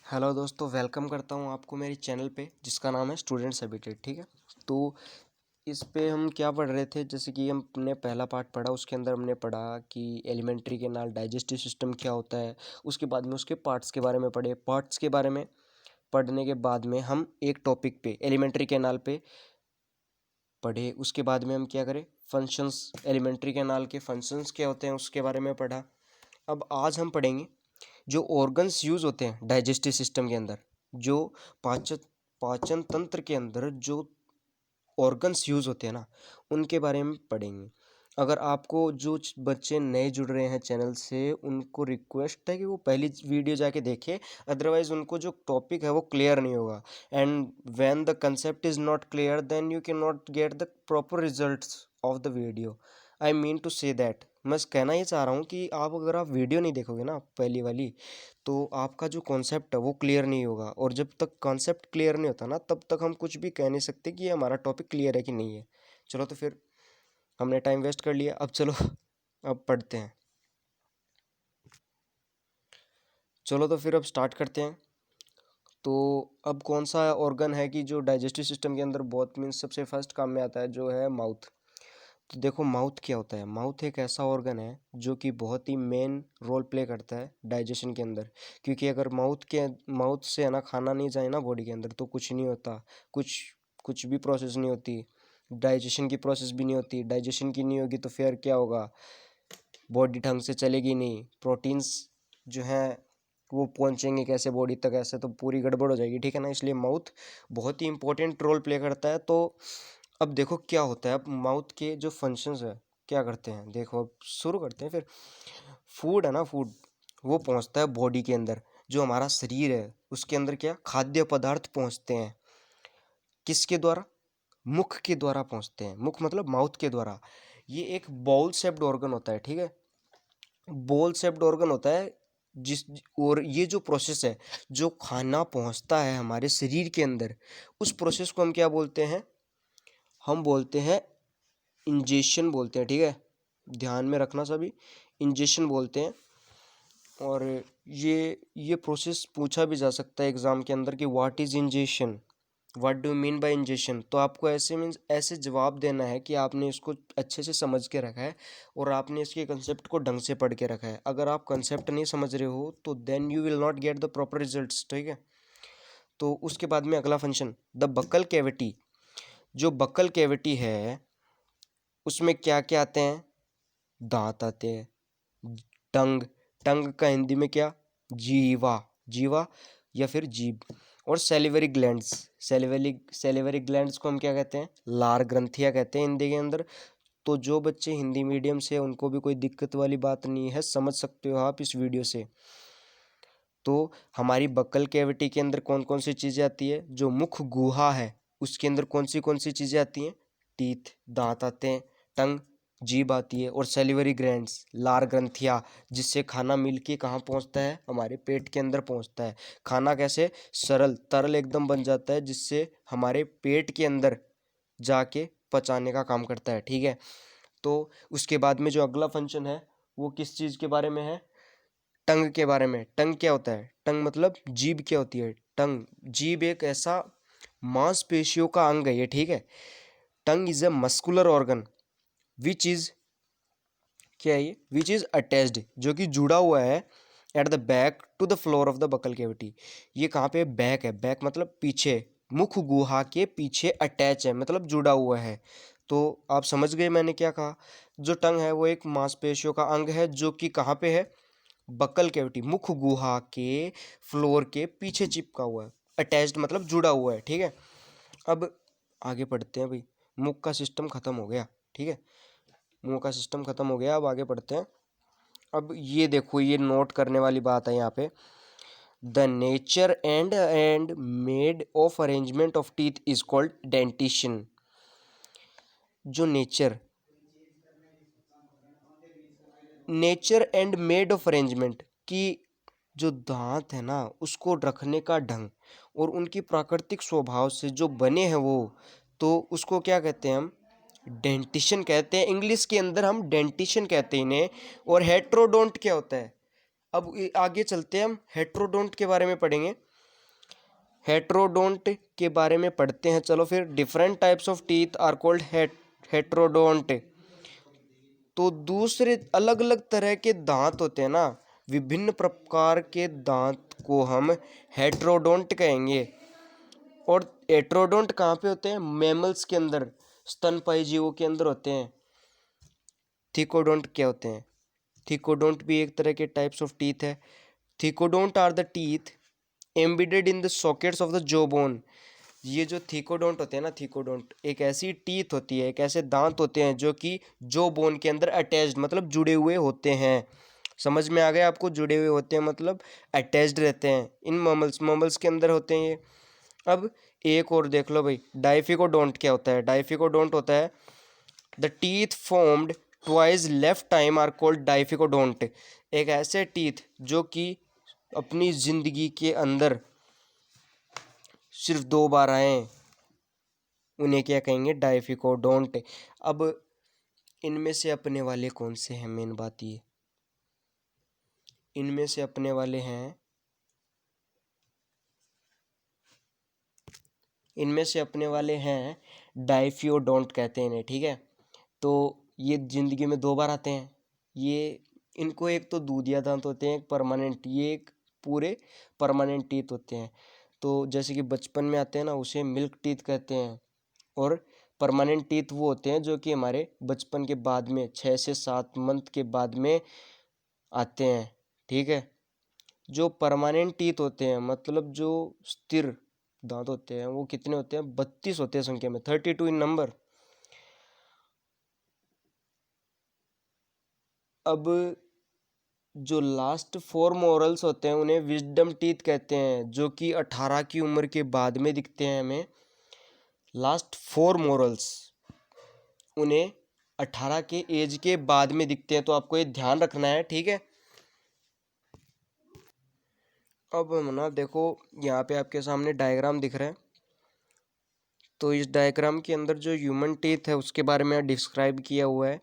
Hello दोस्तों, welcome करता हूँ आपको मेरे चैनल पे जिसका नाम है स्टूडेंट्स हैबिटेट। ठीक है, तो इस पे हम क्या पढ़ रहे थे, जैसे कि हमने पहला पार्ट पढ़ा, उसके अंदर हमने पढ़ा कि एलिमेंट्री के नाल डाइजेस्टिव सिस्टम क्या होता है। उसके बाद में उसके पार्ट्स के बारे में पढ़े। पार्ट्स के बारे में पढ़ने के बाद में हम एक टॉपिक पे एलिमेंट्री कैनाल पे पढ़े। उसके बाद में हम क्या करें, फंक्शंस, एलिमेंट्री कैनाल के फंक्शंस क्या होते हैं उसके बारे में पढ़ा। अब आज हम पढ़ेंगे जो ऑर्गन्स यूज़ होते हैं डाइजेस्टिव सिस्टम के अंदर, जो पाचन पाचन तंत्र के अंदर जो ऑर्गन्स यूज़ होते हैं ना, उनके बारे में पढ़ेंगे। अगर आपको जो बच्चे नए जुड़ रहे हैं चैनल से, उनको रिक्वेस्ट है कि वो पहली वीडियो जाके देखें, अदरवाइज़ उनको जो टॉपिक है वो क्लियर नहीं होगा। And when the concept is not clear then you can not get the proper results of the video. I mean to say that, मैं कहना ये चाह रहा हूँ कि आप अगर आप वीडियो नहीं देखोगे ना पहली वाली, तो आपका जो कॉन्सेप्ट है वो क्लियर नहीं होगा। और जब तक कॉन्सेप्ट क्लियर नहीं होता ना, तब तक हम कुछ भी कह नहीं सकते कि ये हमारा टॉपिक क्लियर है कि नहीं है। चलो, तो फिर हमने टाइम वेस्ट कर लिया, अब चलो अब पढ़ते हैं। चलो तो फिर अब स्टार्ट करते हैं। तो अब कौन सा ऑर्गन है कि जो डाइजेस्टिव सिस्टम के अंदर बहुत मीन्स सबसे फर्स्ट काम में आता है, जो है माउथ। तो देखो माउथ क्या होता है। माउथ एक ऐसा ऑर्गन है जो कि बहुत ही मेन रोल प्ले करता है डाइजेशन के अंदर। क्योंकि अगर माउथ से है ना खाना नहीं जाए ना बॉडी के अंदर, तो कुछ नहीं होता। कुछ कुछ भी प्रोसेस नहीं होती, डाइजेशन की प्रोसेस भी नहीं होती। डाइजेशन की नहीं होगी तो फिर क्या होगा, बॉडी ढंग से चलेगी नहीं। प्रोटीन्स जो हैं वो पहुंचेंगे कैसे बॉडी तक, ऐसे तो पूरी गड़बड़ हो जाएगी। ठीक है ना, इसलिए माउथ बहुत ही इंपॉर्टेंट रोल प्ले करता है। तो अब देखो क्या होता है, अब माउथ के जो फंक्शंस है क्या करते हैं, देखो अब शुरू करते हैं। फिर फूड है ना, फूड वो पहुंचता है बॉडी के अंदर। जो हमारा शरीर है उसके अंदर क्या खाद्य पदार्थ पहुंचते हैं, किसके द्वारा, मुख के द्वारा पहुंचते हैं। मुख मतलब माउथ के द्वारा। ये एक बाउल शेप्ड ऑर्गन होता है। ठीक है, बॉल शेप्ड ऑर्गन होता है जिस, और ये जो प्रोसेस है, जो खाना पहुंचता है हमारे शरीर के अंदर, उस प्रोसेस को हम क्या बोलते हैं, हम बोलते हैं इंजेशन बोलते हैं। ठीक है, ध्यान में रखना सभी, इंजेशन बोलते हैं। और ये प्रोसेस पूछा भी जा सकता है एग्जाम के अंदर कि what is ingestion, what do mean by injection. तो आपको ऐसे मीन्स ऐसे जवाब देना है कि आपने इसको अच्छे से समझ के रखा है और आपने इसके कंसेप्ट को ढंग से पढ़ के रखा है। अगर आप कंसेप्ट नहीं समझ रहे हो तो then you will not get the proper results. ठीक है, तो उसके बाद में अगला फंक्शन, द बक्कल कैविटी। जो बक्कल कैविटी है उसमें क्या क्या आते हैं, दांत आते हैं, टंग, टंग का हिंदी में क्या, जीवा, जीवा या फिर जीभ। और सेलिवरी ग्लैंड्स, सेलिवरी ग्लैंड्स को हम क्या कहते हैं, लार ग्रंथियां कहते हैं हिंदी के अंदर। तो जो बच्चे हिंदी मीडियम से, उनको भी कोई दिक्कत वाली बात नहीं है, समझ सकते हो आप इस वीडियो से। तो हमारी बक्कल कैविटी के अंदर कौन कौन सी चीज़ें आती है, जो मुख गुहा है उसके अंदर कौन सी चीज़ें आती हैं, टीथ, दांत आते हैं, टंग, जीभ आती है, और सेलिवरी ग्लैंड्स, लार ग्रंथियाँ, जिससे खाना मिल के कहाँ पहुँचता है, हमारे पेट के अंदर पहुँचता है। खाना कैसे, सरल तरल एकदम बन जाता है, जिससे हमारे पेट के अंदर जाके पचाने का काम करता है। ठीक है, तो उसके बाद में जो अगला फंक्शन है वो किस चीज़ के बारे में है, टंग के बारे में। टंग क्या होता है, टंग मतलब जीभ क्या होती है। टंग, जीभ एक ऐसा मांसपेशियों का अंग है ये। ठीक है, tongue is a muscular organ which is, क्या है ये, विच इज अटैच्ड, जो कि जुड़ा हुआ है at the back to the floor of the buccal cavity. ये कहाँ पे, बैक है, बैक मतलब पीछे, मुख गुहा के पीछे अटैच है, मतलब जुड़ा हुआ है। तो आप समझ गए मैंने क्या कहा। जो टंग है वो एक मांसपेशियों का अंग है जो कि कहाँ पे है, बकल कैविटी, मुख गुहा के फ्लोर के पीछे चिपका हुआ है। अटैच्ड मतलब जुड़ा हुआ है। ठीक है, अब आगे पढ़ते हैं भाई। मुख का सिस्टम खत्म हो गया। ठीक है, मुंह का सिस्टम खत्म हो गया, अब आगे पढ़ते हैं। अब ये देखो, ये नोट करने वाली बात है यहाँ पे, the nature and mode of arrangement of teeth is called dentition. जो nature and mode of arrangement की, जो दांत है ना उसको रखने का ढंग और उनकी प्राकृतिक स्वभाव से जो बने हैं वो, तो उसको क्या कहते हैं हम, डेंटिशन कहते हैं। इंग्लिश के अंदर हम डेंटिशन कहते हैं इन्हें। और हेट्रोडोंट क्या होता है, अब आगे चलते हैं, हम हेट्रोडोंट के बारे में पढ़ेंगे। हेट्रोडोंट के बारे में पढ़ते हैं। चलो फिर, different types of teeth are called heterodont. तो दूसरे अलग अलग तरह के दांत होते हैं ना, विभिन्न प्रकार के दांत को हम हेट्रोडोंट कहेंगे। और हेट्रोडोंट कहाँ पे होते हैं? मैमल्स के अंदर, स्तनपायी जीवों के अंदर होते हैं। थिकोडोंट क्या होते हैं? थिकोडोंट भी एक तरह के टाइप्स ऑफ टीथ है। Thecodont are the teeth embedded in the sockets of the jaw bone. ये जो थिकोडोंट होते हैं ना, थिकोडोंट एक ऐसी टीथ होती है, एक ऐसे दांत होते हैं जो कि जॉ बोन के अंदर अटैच्ड, मतलब जुड़े हुए होते हैं। समझ में आ गया आपको? जुड़े हुए होते हैं मतलब अटैच्ड रहते हैं। इन ममल्स के अंदर होते हैं ये। अब एक और देख लो भाई, डाइफिकोडोंट क्या होता है? डाइफिकोडोंट होता है the teeth formed twice lifetime are called diphyodont. एक ऐसे टीथ जो कि अपनी जिंदगी के अंदर सिर्फ 2 बार आए, उन्हें क्या कहेंगे? डाइफिकोडोंट। अब इनमें से अपने वाले कौन से हैं? मेन बात ये, इनमें से अपने वाले हैं, इनमें से अपने वाले हैं डाइफियोडोंट कहते हैं इन्हें, ठीक है। तो ये जिंदगी में 2 बार आते हैं। ये, इनको एक तो दूधिया दांत होते हैं, एक परमानेंट, ये एक पूरे परमानेंट टीथ होते हैं। तो जैसे कि बचपन में आते हैं ना, उसे मिल्क टीथ कहते हैं। और परमानेंट टीथ वो होते हैं जो कि हमारे बचपन के बाद में 6 से 7 मंथ के बाद में आते हैं, ठीक है। जो परमानेंट टीथ होते हैं, मतलब जो स्थिर दांत होते हैं, वो कितने होते हैं? 32 होते हैं संख्या में, 32 इन नंबर। अब जो लास्ट 4 मोरल्स होते हैं उन्हें विजडम टीथ कहते हैं, जो कि 18 की उम्र के बाद में दिखते हैं हमें। लास्ट 4 मोरल्स उन्हें 18 के एज के बाद में दिखते हैं, तो आपको ये ध्यान रखना है, ठीक है। अब हम ना देखो, यहाँ पे आपके सामने डायग्राम दिख रहा है। तो इस डायग्राम के अंदर जो ह्यूमन टीथ है उसके बारे में डिस्क्राइब किया हुआ है।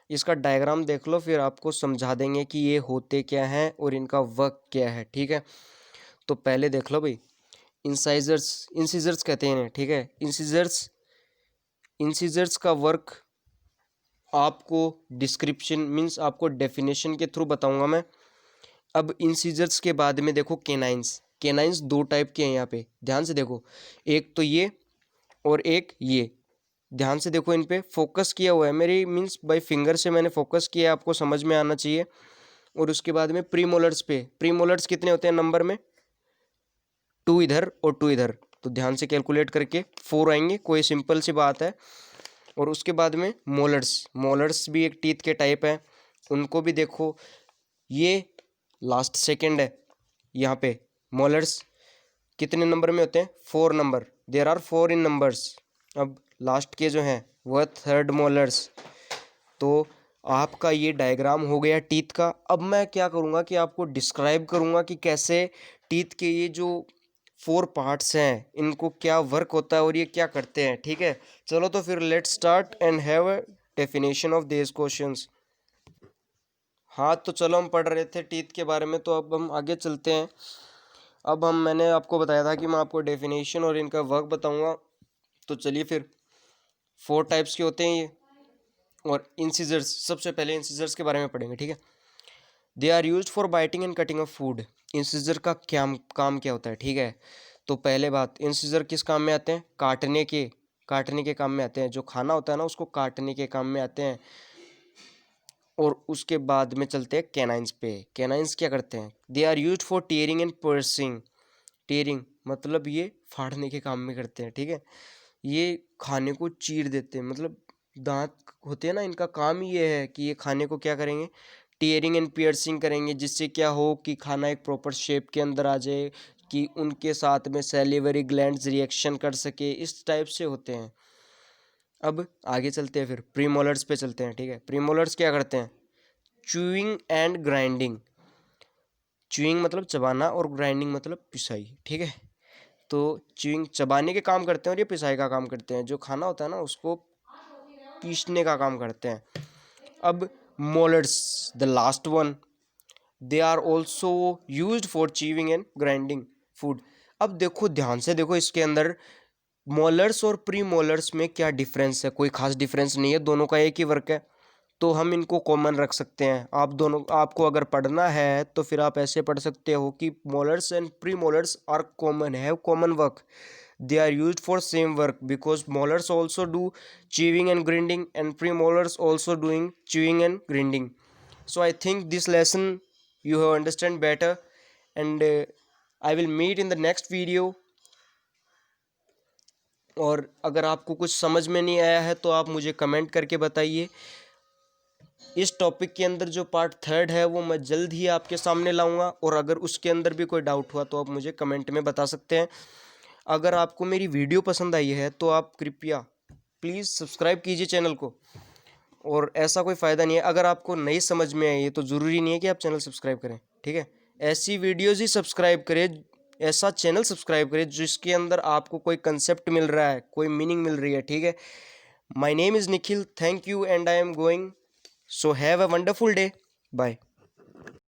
इसका डायग्राम देख लो, फिर आपको समझा देंगे कि ये होते क्या हैं और इनका वर्क क्या है, ठीक है। तो पहले देख लो भाई, इंसिजर्स कहते हैं इन्हें, ठीक है। इंसिजर्स का वर्क आपको डिस्क्रिप्शन मीन्स आपको डेफिनेशन के थ्रू बताऊंगा मैं। अब इंसिजर्स के बाद में देखो केनाइंस। केनाइंस 2 टाइप के हैं यहाँ पे, ध्यान से देखो। एक तो ये और एक ये, ध्यान से देखो, इन पे फोकस किया हुआ है मेरी मीन्स बाय फिंगर से मैंने फोकस किया है, आपको समझ में आना चाहिए। और उसके बाद में प्रीमोलर्स पे, प्रीमोलर्स कितने होते हैं नंबर में? 2 इधर और 2 इधर, तो ध्यान से कैलकुलेट करके 4 आएंगे, कोई सिंपल सी बात है। और उसके बाद में मोलर्स, मोलर्स भी एक टीथ के टाइप है, उनको भी देखो। ये लास्ट सेकंड है यहाँ पे। मोलर्स कितने नंबर में होते हैं? 4 number, there are 4 in numbers. अब लास्ट के जो हैं वह थर्ड मोलर्स। तो आपका ये डायग्राम हो गया टीथ का। अब मैं क्या करूँगा कि आपको डिस्क्राइब करूँगा कि कैसे टीथ के ये जो 4 पार्ट्स हैं इनको क्या वर्क होता है और ये क्या करते हैं, ठीक है। चलो तो फिर let's start and have a definition of this questions. हाँ, तो चलो, हम पढ़ रहे थे टीथ के बारे में, तो अब हम आगे चलते हैं। अब मैंने आपको बताया था कि मैं आपको डेफिनेशन और इनका वर्क बताऊंगा। तो चलिए फिर, 4 टाइप्स के होते हैं ये। और इंसिजर्स, सबसे पहले इंसिजर्स के बारे में पढ़ेंगे, ठीक है। They are used for biting and cutting of food. Incisor का क्या काम क्या होता है, ठीक है। तो पहले बात, इंसिजर किस काम में आते हैं? काटने के काम में आते हैं। जो खाना होता है ना, उसको काटने के काम में आते हैं। और उसके बाद में चलते हैं कैनाइंस पे। कैनाइंस क्या करते हैं? They are used for tearing and piercing. Tearing मतलब ये फाड़ने के काम में करते हैं, ठीक है। ये खाने को चीर देते हैं, मतलब दांत होते हैं ना, इनका काम ही ये है कि ये खाने को क्या करेंगे? टीयरिंग एंड पियर्सिंग करेंगे, जिससे क्या हो कि खाना एक प्रॉपर शेप के अंदर आ जाए, कि उनके साथ में सैलिवरी ग्लैंड्स रिएक्शन कर सके, इस टाइप से होते हैं। अब आगे चलते हैं, फिर प्रीमोलर्स पे चलते हैं, ठीक है। प्रीमोलर्स क्या करते हैं? Chewing and grinding. च्यूइंग मतलब चबाना और ग्राइंडिंग मतलब पिसाई, ठीक है। तो च्यूइंग चबाने के काम करते हैं और ये पिसाई का काम करते हैं। जो खाना होता है ना, उसको पीसने का काम करते हैं। अब molars, the last one, they are also used for chewing and grinding food. अब देखो ध्यान से देखो, इसके अंदर मोलर्स और प्री मोलर्स में क्या डिफरेंस है? कोई खास डिफरेंस नहीं है, दोनों का एक ही वर्क है। तो हम इनको कॉमन रख सकते हैं। आप दोनों, आपको अगर पढ़ना है तो फिर आप ऐसे पढ़ सकते हो कि molars and pre molars are common, have common work, they are used for same work because molars also do chewing and grinding and premolars also doing chewing and grinding. So I think this lesson you have understand better, and I will meet in the next video. और अगर आपको कुछ समझ में नहीं आया है तो आप मुझे कमेंट करके बताइए। इस टॉपिक के अंदर जो पार्ट 3 है वो मैं जल्द ही आपके सामने लाऊंगा, और अगर उसके अंदर भी कोई डाउट हुआ तो आप मुझे कमेंट में बता सकते हैं। अगर आपको मेरी वीडियो पसंद आई है तो आप कृपया प्लीज़ सब्सक्राइब कीजिए चैनल को। और ऐसा कोई फ़ायदा नहीं है, अगर आपको नहीं समझ में आई है तो ज़रूरी नहीं है कि आप चैनल सब्सक्राइब करें, ठीक है? ऐसी वीडियोज़ ही सब्सक्राइब करें, ऐसा चैनल सब्सक्राइब करें जिसके अंदर आपको कोई कंसेप्ट मिल रहा है, कोई मीनिंग मिल रही है, ठीक है? My name is Nikhil, thank you and I am going, so have a wonderful day, bye.